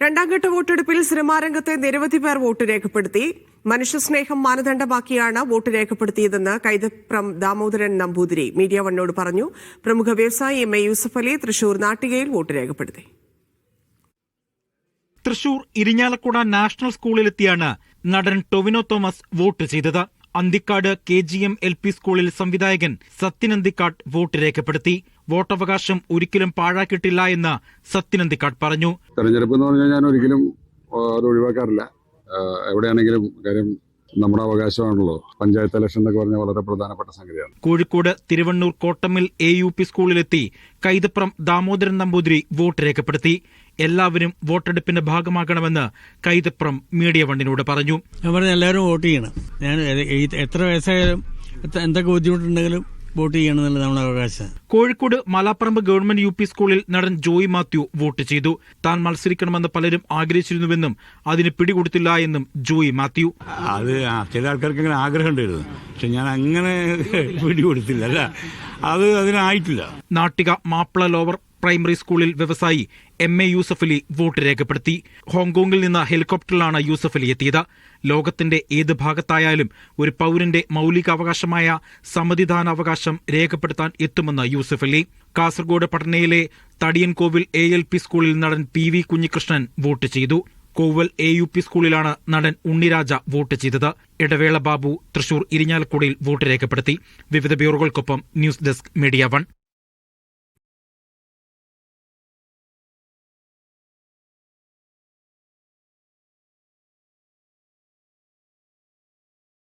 രണ്ടാംഘട്ട വോട്ടെടുപ്പിൽ സിനിമാരംഗത്തെ നിരവധി പേർ വോട്ട് രേഖപ്പെടുത്തി. മനുഷ്യസ്നേഹം മാനദണ്ഡമാക്കിയാണ് വോട്ട് രേഖപ്പെടുത്തിയതെന്ന് കൈതപ്രം ദാമോദരൻ നമ്പൂതിരി മീഡിയ വണ്ണോട് പറഞ്ഞു. പ്രമുഖ വ്യവസായി എം.എ. യൂസഫ് അലി തൃശൂർ നാട്ടികയിൽ വോട്ട് രേഖപ്പെടുത്തി. തൃശൂർ ഇരിഞ്ഞാലക്കുട നാഷണൽ സ്കൂളിലെത്തിയാണ് നടൻ ടൊവിനോ തോമസ് വോട്ട് ചെയ്തത്. അന്തിക്കാട് KGM LP സ്കൂളിൽ സംവിധായകൻ സത്യൻ അന്തിക്കാട് വോട്ട് രേഖപ്പെടുത്തി. വോട്ടവകാശം ഒരിക്കലും പാഴാക്കിയിട്ടില്ല എന്ന് സത്യൻ അന്തിക്കാട് പറഞ്ഞു. തെരഞ്ഞെടുപ്പ് എന്ന് പറഞ്ഞാൽ ഞാൻ ഒരിക്കലും അത് ഒഴിവാക്കാറില്ല. എവിടെയാണെങ്കിലും കാര്യം നമ്മുടെ അവകാശമാണല്ലോ. പഞ്ചായത്ത് ഇലക്ഷൻ എന്നൊക്കെ പറഞ്ഞാൽ വളരെ പ്രധാനപ്പെട്ട സംഗതിയാണ്. കോഴിക്കോട് തിരുവണ്ണൂർ കോട്ടമിൽ AUP സ്കൂളിലെത്തി കൈതപ്രം ദാമോദരൻ നമ്പൂതിരി വോട്ട് രേഖപ്പെടുത്തി. എല്ലാവരും വോട്ടെടുപ്പിന്റെ ഭാഗമാകണമെന്ന് കൈതപ്രം മീഡിയ വണ്ണിനോട് പറഞ്ഞു. എല്ലാവരും വോട്ട് ചെയ്യണം. ഞാൻ എത്ര വയസ്സായാലും എന്തൊക്കെ ബുദ്ധിമുട്ടുണ്ടെങ്കിലും വോട്ട് ചെയ്യണം എന്നുള്ളത് നമ്മുടെ അവകാശം. കോഴിക്കോട് മലാപ്പറമ്പ് ഗവൺമെന്റ് UP സ്കൂളിൽ നടൻ ജോയി മാത്യു വോട്ട് ചെയ്തു. താൻ മത്സരിക്കണമെന്ന് പലരും ആഗ്രഹിച്ചിരുന്നുവെന്നും അതിന് പിടികൊടുത്തില്ല എന്നും ജോയി മാത്യു. അത് ചില ആൾക്കാർക്ക് അങ്ങനെ ആഗ്രഹം ഉണ്ടായിരുന്നു, പക്ഷെ ഞാൻ അങ്ങനെ പിടികൊടുത്തില്ല. അല്ല, അതിനായിട്ടില്ല. നാട്ടിക മാപ്പിള ലോവർ പ്രൈമറി സ്കൂളിൽ വ്യവസായി M.A. യൂസഫ് അലി വോട്ട് രേഖപ്പെടുത്തി. ഹോങ്കോങ്ങിൽ നിന്ന് ഹെലികോപ്റ്ററിലാണ് യൂസഫ് അലി എത്തിയത്. ലോകത്തിന്റെ ഏത് ഭാഗത്തായാലും ഒരു പൌരന്റെ മൌലികാവകാശമായ സമ്മതിദാനാവകാശം രേഖപ്പെടുത്താൻ എത്തുമെന്ന് യൂസഫ് അലി. കാസർഗോഡ് പട്ടണയിലെ തടിയൻകോവിൽ ALP സ്കൂളിൽ നടൻ PV കുഞ്ഞികൃഷ്ണൻ വോട്ട് ചെയ്തു. കോവൽ AUP സ്കൂളിലാണ് നടൻ ഉണ്ണിരാജ വോട്ട് ചെയ്തത്. ഇടവേള ബാബു തൃശൂർ ഇരിഞ്ഞാലക്കുടയിൽ വോട്ട് രേഖപ്പെടുത്തി. വിവിധ ബ്യൂറോകൾക്കൊപ്പം ന്യൂസ് ഡെസ്ക് മീഡിയ 1.